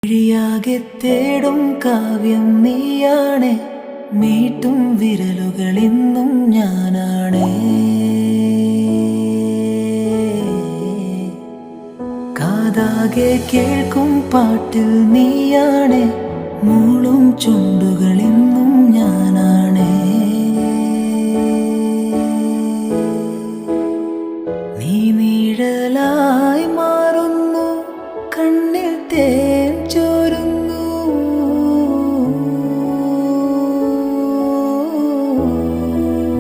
മിഴിയാകെ തേടും കാവ്യം നീയാണ്, മീട്ടും വിരലുകളിന്നും ഞാനാണ്. കാതാകെ കേൾക്കും പാട്ടിൽ നീയാണ്, മൂളും ചുണ്ടുകളിൽ